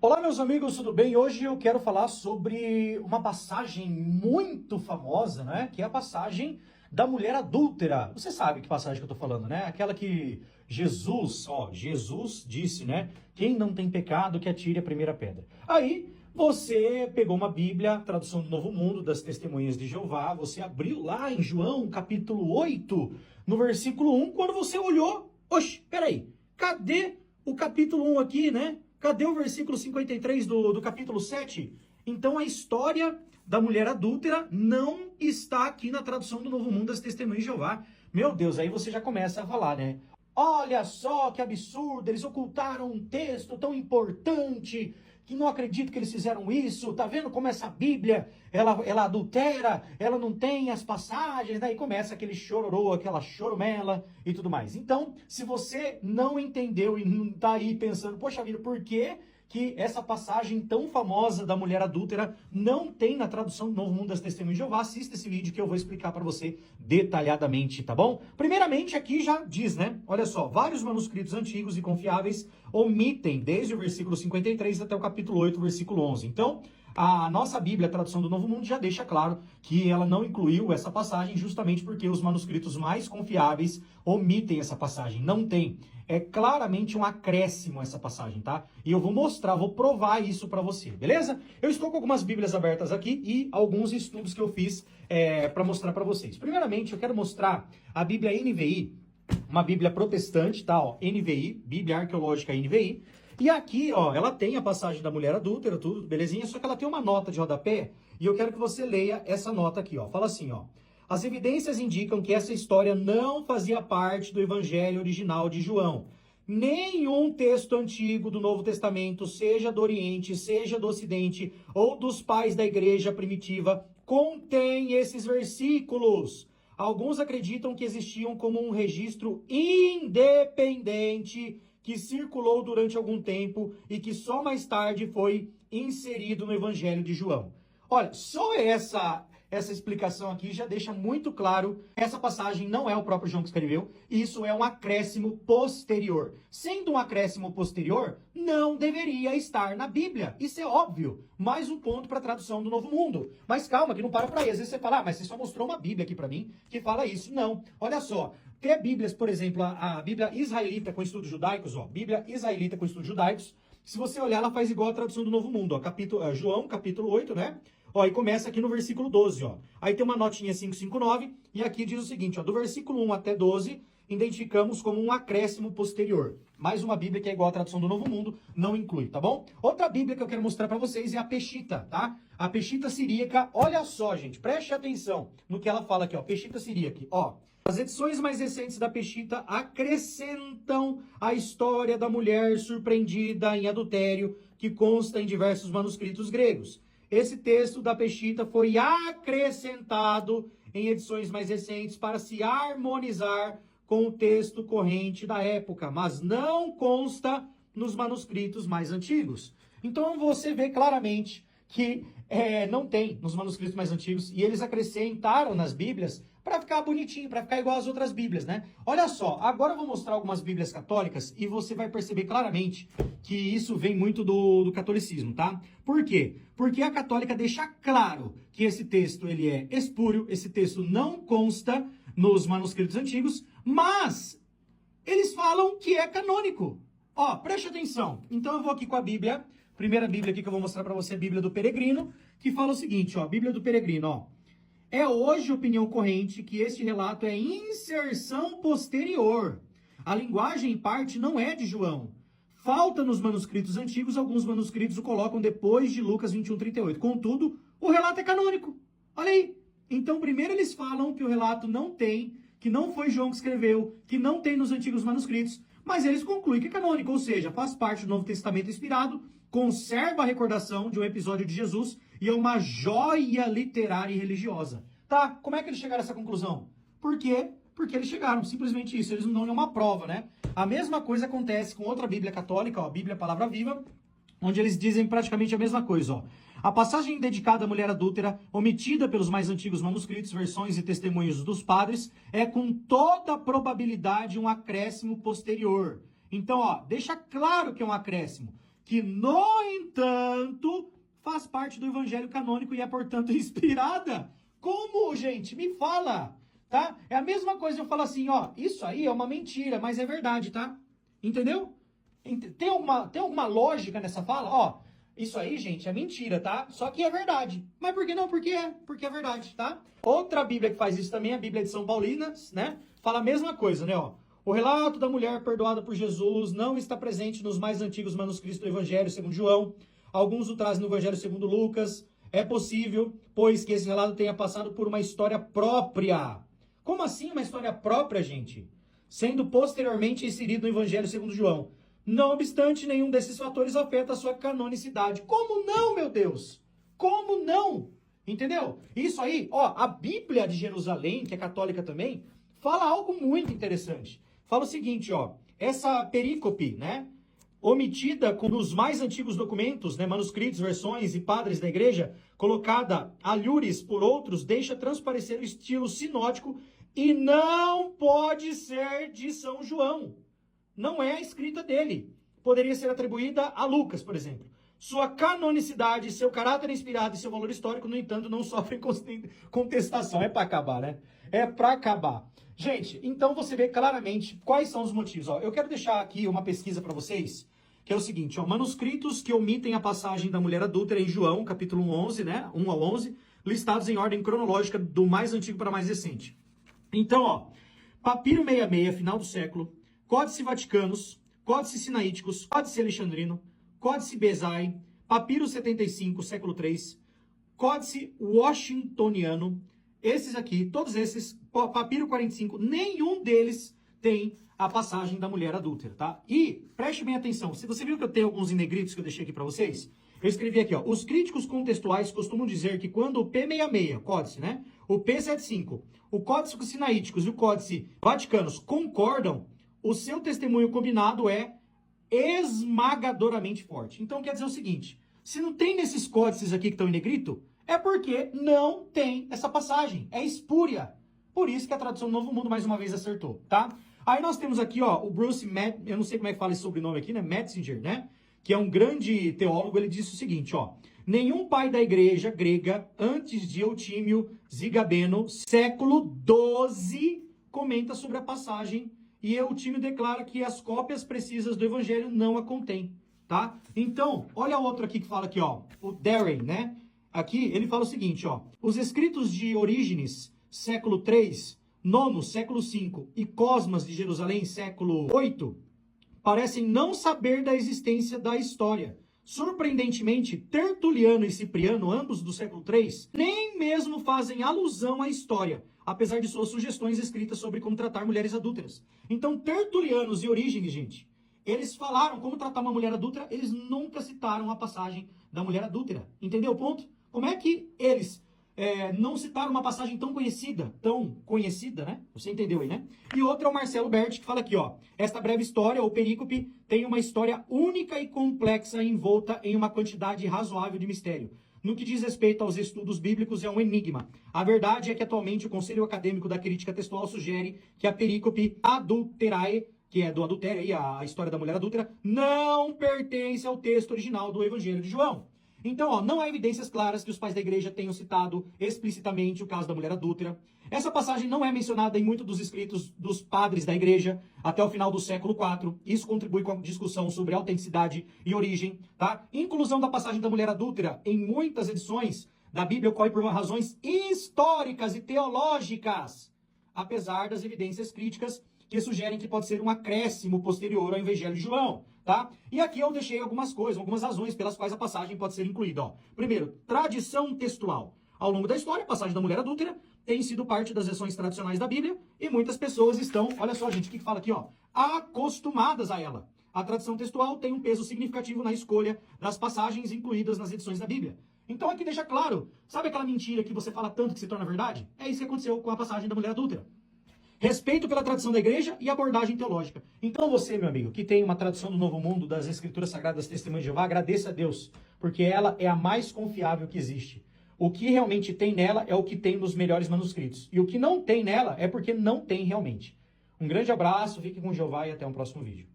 Olá, meus amigos, tudo bem? Hoje eu quero falar sobre uma passagem muito famosa, né? Que é a passagem da mulher adúltera. Você sabe que passagem que eu tô falando, né? Aquela que Jesus disse, né? Quem não tem pecado, que atire a primeira pedra. Aí, você pegou uma Bíblia, tradução do Novo Mundo, das Testemunhas de Jeová, você abriu lá em João, capítulo 8, no versículo 1, quando você olhou, oxe, peraí, cadê o capítulo 1 aqui, né? Cadê o versículo 53 do capítulo 7? Então a história da mulher adúltera não está aqui na tradução do Novo Mundo das Testemunhas de Jeová. Meu Deus, aí você já começa a falar, né? Olha só que absurdo, eles ocultaram um texto tão importante, que não acredito que eles fizeram isso. Tá vendo como essa Bíblia, ela adultera, ela não tem as passagens, daí começa aquele chororô, aquela choromela e tudo mais. Então, se você não entendeu e não tá aí pensando, poxa vida, por que essa passagem tão famosa da mulher adúltera não tem na tradução do Novo Mundo das Testemunhas de Jeová? Assista esse vídeo que eu vou explicar para você detalhadamente, tá bom? Primeiramente, aqui já diz, né? Olha só, vários manuscritos antigos e confiáveis omitem desde o versículo 53 até o capítulo 8, versículo 11. Então, a nossa Bíblia, a tradução do Novo Mundo, já deixa claro que ela não incluiu essa passagem justamente porque os manuscritos mais confiáveis omitem essa passagem. Não tem. É claramente um acréscimo essa passagem, tá? E eu vou mostrar, vou provar isso para você, beleza? Eu estou com algumas Bíblias abertas aqui e alguns estudos que eu fiz para mostrar para vocês. Primeiramente, eu quero mostrar a Bíblia NVI, uma Bíblia protestante, tá? Ó, NVI, Bíblia Arqueológica NVI. E aqui, ó, ela tem a passagem da mulher adúltera, tudo belezinha, só que ela tem uma nota de rodapé e eu quero que você leia essa nota aqui, ó. Fala assim, ó. As evidências indicam que essa história não fazia parte do evangelho original de João. Nenhum texto antigo do Novo Testamento, seja do Oriente, seja do Ocidente ou dos pais da igreja primitiva, contém esses versículos. Alguns acreditam que existiam como um registro independente que circulou durante algum tempo e que só mais tarde foi inserido no Evangelho de João. Olha, só essa explicação aqui já deixa muito claro que essa passagem não é o próprio João que escreveu, isso é um acréscimo posterior. Sendo um acréscimo posterior, não deveria estar na Bíblia. Isso é óbvio. Mais um ponto para a tradução do Novo Mundo. Mas calma, que não para por aí. Às vezes você fala, mas você só mostrou uma Bíblia aqui para mim que fala isso. Não. Olha só. Tem Bíblias, por exemplo, a Bíblia israelita com estudos judaicos, ó. Bíblia israelita com estudos judaicos. Se você olhar, ela faz igual a tradução do Novo Mundo, ó. João, capítulo 8, né? Ó, e começa aqui no versículo 12, ó. Aí tem uma notinha 559, e aqui diz o seguinte, ó. Do versículo 1 até 12, identificamos como um acréscimo posterior. Mais uma Bíblia que é igual à tradução do Novo Mundo, não inclui, tá bom? Outra Bíblia que eu quero mostrar para vocês é a Peshitta, tá? A Peshitta siríaca, olha só, gente, preste atenção no que ela fala aqui, ó. Peshitta siríaca, ó. As edições mais recentes da Peshitta acrescentam a história da mulher surpreendida em adultério que consta em diversos manuscritos gregos. Esse texto da Peshitta foi acrescentado em edições mais recentes para se harmonizar com o texto corrente da época, mas não consta nos manuscritos mais antigos. Então você vê claramente que não tem nos manuscritos mais antigos e eles acrescentaram nas Bíblias para ficar bonitinho, para ficar igual às outras Bíblias, né? Olha só, agora eu vou mostrar algumas Bíblias católicas e você vai perceber claramente que isso vem muito do catolicismo, tá? Por quê? Porque a católica deixa claro que esse texto ele é espúrio, esse texto não consta nos manuscritos antigos, mas eles falam que é canônico. Ó, preste atenção. Então eu vou aqui com a Bíblia, primeira Bíblia aqui que eu vou mostrar para você, a Bíblia do Peregrino, que fala o seguinte, ó, Bíblia do Peregrino, ó. É hoje opinião corrente que este relato é inserção posterior. A linguagem, em parte, não é de João. Falta nos manuscritos antigos, alguns manuscritos o colocam depois de Lucas 21:38. Contudo, o relato é canônico. Olha aí. Então, primeiro eles falam que o relato não tem, que não foi João que escreveu, que não tem nos antigos manuscritos, mas eles concluem que é canônico, ou seja, faz parte do Novo Testamento inspirado, conserva a recordação de um episódio de Jesus e é uma joia literária e religiosa. Tá, como é que eles chegaram a essa conclusão? Por quê? Porque eles chegaram, simplesmente isso, eles não dão nenhuma prova, né? A mesma coisa acontece com outra Bíblia católica, ó, Bíblia Palavra Viva, onde eles dizem praticamente a mesma coisa, ó. A passagem dedicada à mulher adúltera, omitida pelos mais antigos manuscritos, versões e testemunhos dos padres, é com toda probabilidade um acréscimo posterior. Então, ó, deixa claro que é um acréscimo. que, no entanto, faz parte do evangelho canônico e é, portanto, inspirada. Como, gente? Me fala, tá? É a mesma coisa eu falar assim, ó, isso aí é uma mentira, mas é verdade, tá? Entendeu? Tem alguma lógica nessa fala? Ó, isso aí, gente, é mentira, tá? Só que é verdade. Mas por que não? Porque é verdade, tá? Outra Bíblia que faz isso também, a Bíblia de São Paulinas, né? Fala a mesma coisa, né, ó. O relato da mulher perdoada por Jesus não está presente nos mais antigos manuscritos do Evangelho segundo João. Alguns o trazem no Evangelho segundo Lucas. É possível, pois, que esse relato tenha passado por uma história própria. Como assim uma história própria, gente? Sendo posteriormente inserido no Evangelho segundo João. Não obstante, nenhum desses fatores afeta a sua canonicidade. Como não, meu Deus? Como não? Entendeu? Isso aí, ó, a Bíblia de Jerusalém, que é católica também, fala algo muito interessante. Fala o seguinte, ó, essa perícope, né, omitida nos mais antigos documentos, né, manuscritos, versões e padres da igreja, colocada a lures por outros, deixa transparecer o estilo sinótico e não pode ser de São João. Não é a escrita dele. Poderia ser atribuída a Lucas, por exemplo. Sua canonicidade, seu caráter inspirado e seu valor histórico, no entanto, não sofrem contestação. É para acabar, né? É para acabar. Gente, então você vê claramente quais são os motivos. Ó, eu quero deixar aqui uma pesquisa para vocês, que é o seguinte, ó, manuscritos que omitem a passagem da mulher adúltera em João, capítulo 11, né? 1 ao 11, listados em ordem cronológica do mais antigo para mais recente. Então, ó, Papiro 66, final do século, Códice Vaticanos, Códice Sinaíticos, Códice Alexandrino, Códice Bezai, Papiro 75, século 3, Códice Washingtoniano, esses aqui, todos esses, Papiro 45, nenhum deles tem a passagem da mulher adúltera, tá? E, preste bem atenção, se você viu que eu tenho alguns inegritos que eu deixei aqui para vocês, eu escrevi aqui, ó, os críticos contextuais costumam dizer que quando o P66, Códice, né, o P75, o Códice Sinaíticos e o Códice Vaticanos concordam, o seu testemunho combinado é esmagadoramente forte. Então quer dizer o seguinte, se não tem nesses códices aqui que estão em negrito, é porque não tem essa passagem, é espúria. Por isso que a tradução do Novo Mundo mais uma vez acertou, tá? Aí nós temos aqui, ó, o Bruce, eu não sei como é que fala esse sobrenome aqui, né, Metzinger, né? Que é um grande teólogo, ele disse o seguinte, ó, nenhum pai da igreja grega, antes de Eutímio Zigabeno, século XII, comenta sobre a passagem. E Eutímio declara que as cópias precisas do evangelho não a contém, tá? Então, olha outro aqui que fala aqui, ó, o Darren, né? Aqui ele fala o seguinte, ó, os escritos de Orígenes, século 3, Nono, século 5 e Cosmas de Jerusalém, século 8, parecem não saber da existência da história. Surpreendentemente, Tertuliano e Cipriano, ambos do século 3, nem mesmo fazem alusão à história, apesar de suas sugestões escritas sobre como tratar mulheres adúlteras. Então, Tertulianos e Orígenes, gente, eles falaram como tratar uma mulher adúltera, eles nunca citaram a passagem da mulher adúltera. Entendeu o ponto? Como é que eles não citaram uma passagem tão conhecida, né? Você entendeu aí, né? E outra é o Marcelo Berti, que fala aqui, ó, esta breve história, ou perícope, tem uma história única e complexa envolta em uma quantidade razoável de mistério. No que diz respeito aos estudos bíblicos, é um enigma. A verdade é que atualmente o Conselho Acadêmico da Crítica Textual sugere que a perícope Adulterae, que é do adultério, aí, a história da mulher adúltera, não pertence ao texto original do Evangelho de João. Então, ó, não há evidências claras que os pais da igreja tenham citado explicitamente o caso da mulher adúltera. Essa passagem não é mencionada em muitos dos escritos dos padres da igreja até o final do século IV. Isso contribui com a discussão sobre autenticidade e origem, tá? Inclusão da passagem da mulher adúltera em muitas edições da Bíblia ocorre por razões históricas e teológicas, apesar das evidências críticas que sugerem que pode ser um acréscimo posterior ao Evangelho de João, tá? E aqui eu deixei algumas coisas, algumas razões pelas quais a passagem pode ser incluída, ó. Primeiro, tradição textual. Ao longo da história, a passagem da mulher adúltera tem sido parte das versões tradicionais da Bíblia e muitas pessoas estão, olha só, gente, o que fala aqui, ó, acostumadas a ela. A tradição textual tem um peso significativo na escolha das passagens incluídas nas edições da Bíblia. Então aqui deixa claro, sabe aquela mentira que você fala tanto que se torna verdade? É isso que aconteceu com a passagem da mulher adúltera. Respeito pela tradição da igreja e abordagem teológica. Então você, meu amigo, que tem uma tradução do Novo Mundo, das Escrituras Sagradas, Testemunho de Jeová, agradeça a Deus, porque ela é a mais confiável que existe. O que realmente tem nela é o que tem nos melhores manuscritos. E o que não tem nela é porque não tem realmente. Um grande abraço, fique com Jeová e até um próximo vídeo.